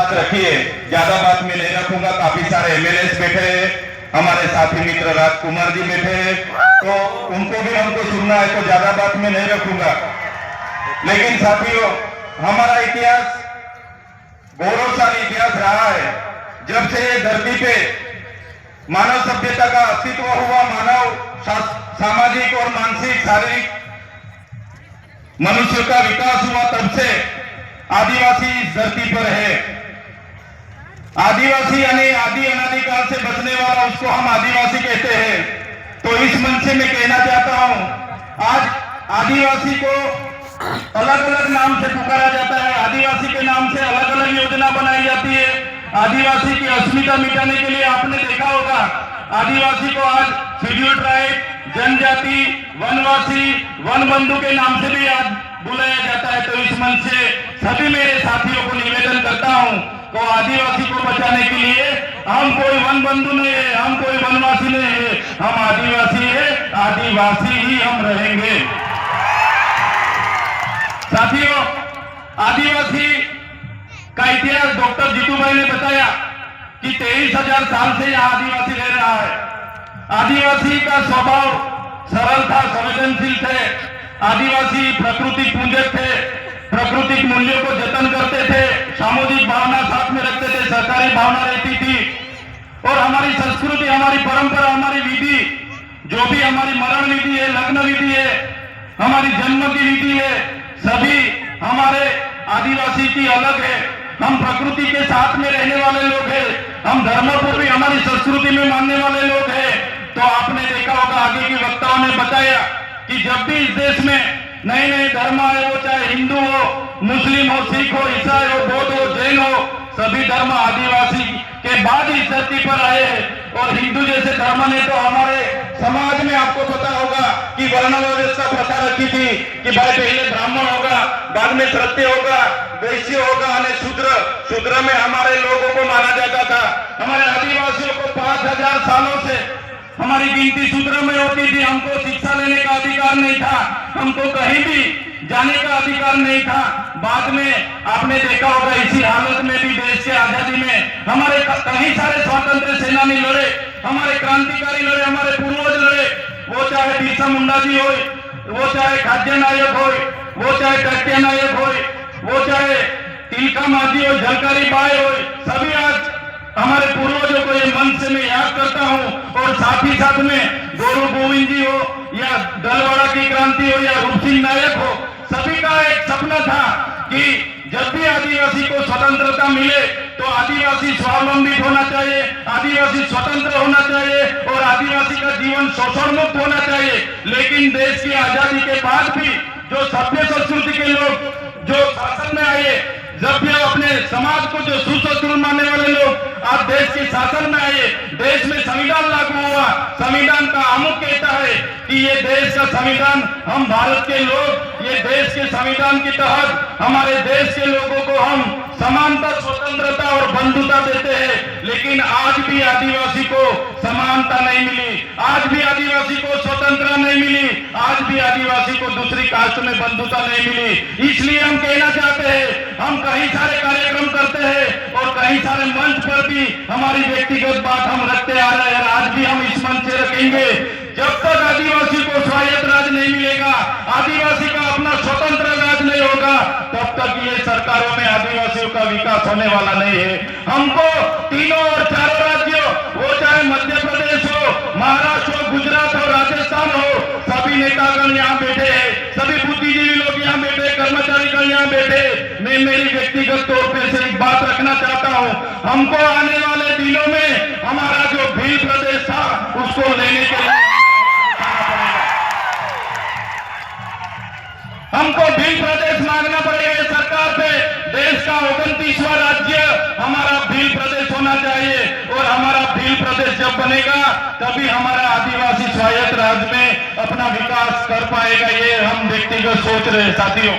बात रखिए, ज्यादा बात मैं नहीं रखूंगा। काफी सारे एमएलए बैठे हैं, हमारे साथी मित्र राजकुमार जी बैठे हैं, तो उनको भी हमको सुनना है, तो ज्यादा बात मैं नहीं रखूंगा। लेकिन साथियों, हमारा इतिहास गौरवशाली इतिहास रहा है। जब से धरती पे मानव सभ्यता का अस्तित्व हुआ, मानव सामाजिक और मानसिक शारीरिक मनुष्य का विकास हुआ, तब से आदिवासी इस धरती पर है। आदिवासी यानी आदि अनादिकाल से बचने वाला, उसको हम आदिवासी कहते हैं। तो इस मंच से मैं कहना चाहता हूं, आज आदिवासी को अलग अलग नाम से पुकारा जाता है, आदिवासी के नाम से अलग अलग योजना बनाई जाती है। आदिवासी की अस्मिता मिटाने के लिए आपने देखा होगा, आदिवासी को आज शेड्यूल ट्राइब, जनजाति, वनवासी, वन बंधु के नाम से भी आज बुलाया जाता है। तो इस मंच से सभी मेरे साथियों को निवेदन करता हूं, तो आदिवासी को बचाने के लिए हम कोई वन बंधु नहीं है, हम कोई वनवासी नहीं है, हम आदिवासी है, आदिवासी ही हम रहेंगे। साथियों, आदिवासी का इतिहास डॉक्टर जीतू भाई ने बताया कि 23,000 साल से यहाँ आदिवासी रह रहा है। आदिवासी का स्वभाव सरल था, संवेदनशील थे। आदिवासी प्राकृतिक पूजक थे, प्राकृतिक मूल्यों को जतन करते थे, सामूहिक भावना साथ में रखते थे, सहकारी भावना रहती थी। और हमारी संस्कृति, हमारी परंपरा, हमारी विधि, जो भी हमारी मरण विधि है, लग्न विधि है, हमारी जन्म की विधि है, सभी हमारे आदिवासी की अलग है। हम प्रकृति के साथ में रहने वाले लोग हैं, हम धर्मों को भी हमारी संस्कृति में मानने वाले लोग हैं। तो आपने देखा होगा, आगे के वक्ताओं ने बताया कि जब भी इस देश में नए नए धर्म आए, वो चाहे हिंदू हो, मुस्लिम हो, सिख हो, ईसाई हो, बौद्ध हो, जैन हो, सभी धर्म आदिवासी के बाद इस धरती पर आए हैं। और हिंदू जैसे धर्म ने तो हमारे समाज में, आपको पता होगा कि वर्ण व्यवस्था प्रथा रखी थी कि भाई पहले ब्राह्मण होगा, बाद में क्षत्रिय होगा, वैश्य होगा, और शूद्र में हमारे लोगों को माना जाता था। हमारे आदिवासियों को 5,000 सालों से हमारी गिनती शूद्र में होती थी। हमको शिक्षा लेने का अधिकार नहीं था, हमको कहीं भी जाने का अधिकार नहीं था। बाद में आपने देखा होगा, इसी हालत में भी देश के आजादी में हमारे कई सारे स्वतंत्र सेनानी लड़े, हमारे क्रांतिकारी लड़े, हमारे पूर्वज लड़े। वो चाहे बिरसा मुंडा जी हो, वो चाहे खाद्य नायक हो, वो चाहे टट्या नायक हो, वो चाहे तिलका माझी हो, झलकारी बाई हो, सभी आज हमारे पूर्वजों को ये मंच से मैं याद करता हूं। और साथ ही साथ में गुरु गोविंद जी हो, या दलवाड़ा की क्रांति हो, या रूप सिंह नायक हो, सभी का एक सपना था कि जब भी आदिवासी को स्वतंत्रता मिले तो आदिवासी स्वावलंबित होना चाहिए, आदिवासी स्वतंत्र होना चाहिए और आदिवासी का जीवन शोषण मुक्त होना चाहिए। लेकिन देश की आजादी के बाद भी जो सभ्य संस्कृति के लोग जो शासन में आए, जब भी अपने समाज को जो सुसंस्कृत मानने वाले लोग आज देश के शासन में आए, देश में संविधान लागू हुआ। संविधान का आमुख कहता है कि ये देश का संविधान, हम भारत के लोग ये देश के संविधान के तहत हमारे देश के लोगों को हम समानता, स्वतंत्रता और बंधुता देते हैं। लेकिन आज भी आदिवासी को समानता नहीं मिली, आज भी आदिवासी को स्वतंत्रता नहीं मिली, आज भी आदिवासी को दूसरी कास्ट में बंधुता नहीं मिली। इसलिए हम कहना चाहते हैं, हम कई सारे कार्यक्रम करते हैं और कई सारे मंच पर भी हमारी व्यक्तिगत बात हम रखते आ रहे हैं। आज भी हम इस मंच से रखेंगे, जब तक आदिवासी को स्वायत्त राज नहीं मिलेगा, आदिवासी का अपना स्वतंत्र राज नहीं होगा, तब तक ये सरकारों में आदिवासियों का विकास होने वाला नहीं है। हमको तीनों और चारों राज्यों, वो चाहे मध्य प्रदेश हो, महाराष्ट्र हो, गुजरात हो, राजस्थान हो, सभी नेतागण यहाँ बैठे हैं, सभी बुद्धिजीवी लोग यहाँ बैठे, कर्मचारीगण यहाँ बैठे। मैं मेरी व्यक्तिगत तौर पर से एक बात रखना चाहता हूँ, हमको आने वाले दिनों में हमारा जो भील प्रदेश था उसको लेने के लिए हमको भील प्रदेश मांगना पड़ेगा सरकार से। देश का 29वां राज्य हमारा भील प्रदेश होना चाहिए और हमारा भील प्रदेश जब बनेगा तभी हमारा आदिवासी स्वायत्त राज्य में अपना विकास कर पाएगा। ये हम व्यक्तिगत सोच रहे हैं। साथियों,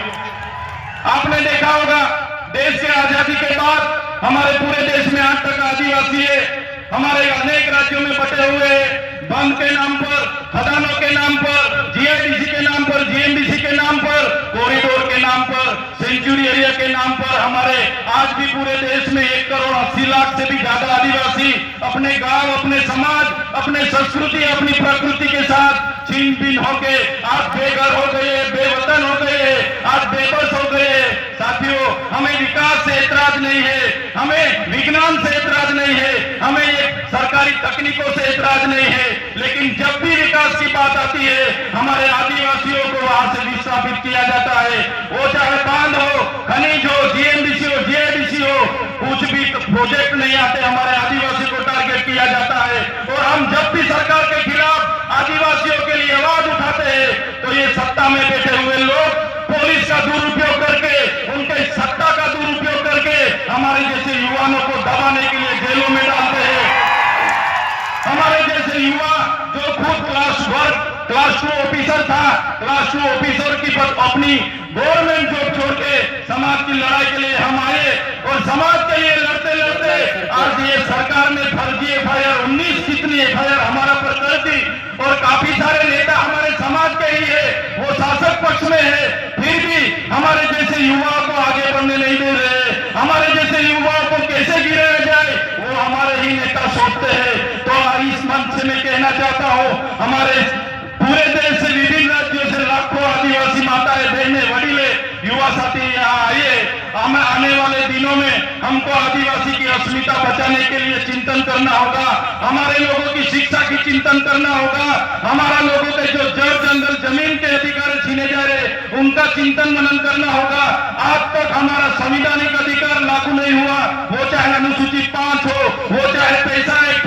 आपने देखा होगा, देश के आजादी के बाद हमारे पूरे देश में आज तक आदिवासी है, हमारे अनेक राज्यों में बटे हुए हैं। बंद के नाम पर, खदानों के नाम पर, जीआईडीसी के नाम पर, जीएमडीसी के नाम पर, कॉरिडोर के नाम पर, सेंचुरी एरिया के नाम पर हमारे आज भी पूरे देश में एक आदिवासी अपने गांव, अपने समाज, अपने संस्कृति, अपनी प्रकृति के साथ छीन बीन होके आज बेघर हो गए, बेवतन हो गए, आज बेबस हो गए। साथियों, हमें विकास से ऐतराज नहीं है, हमें विज्ञान से ऐतराज नहीं है, हमें ये सरकारी तकनीकों से ऐतराज नहीं है, लेकिन जब भी विकास की बात आती है हमारे आदिवासियों को वहां से विस्थापित किया जाता है। वो चाहे बांध हो, खनिज हो, जीएमडीसी हो, जीआईडीसी हो, कुछ भी प्रोजेक्ट नहीं आते, हमारे आदिवासी को टारगेट किया जाता है। और हम जब भी सरकार के खिलाफ आदिवासियों के लिए आवाज उठाते हैं तो ये सत्ता में बैठे हुए लोग पुलिस का दुरुपयोग करके, उनके सत्ता का दुरुपयोग करके हमारे जैसे युवाओं को दबाने के लिए जेलों में डालते हैं। हमारे जैसे युवा जो खुद क्लास 2 ऑफिसर था, क्लास 2 ऑफिसर की अपनी गवर्नमेंट जॉब छोड़ के समाज की लड़ाई के लिए हम आए और समाज के लिए लड़ते लड़ते आज ये सरकार ने फर्जी एफआईआर 19 कितनी एफआईआर हमारा पर कर दी और काफी सारे नेता हमारे समाज के ही है, वो शासक पक्ष में है, फिर भी हमारे जैसे युवाओं को आगे बढ़ने नहीं दे रहे। हमारे जैसे युवाओं को कैसे गिराया जाए वो हमारे ही नेता सोचते हैं। तो इस मंच से मैं कहना चाहता हूँ, हमारे पूरे देश से विभिन्न राज्यों से लाखों आदिवासी माताएं, बहनें, वडीले, युवा साथी यहाँ आइए। हमें आने वाले दिनों में हमको आदिवासी की अस्मिता बचाने के लिए चिंतन करना होगा, हमारे लोगों की शिक्षा की चिंतन करना होगा, हमारा लोगों के जो जड़ जंगल जमीन के अधिकार छीने जा रहे उनका चिंतन मनन करना होगा। आज तक हमारा संवैधानिक अधिकार लागू नहीं हुआ, वो चाहे अनुसूचित 5 हो, वो चाहे पैसा एक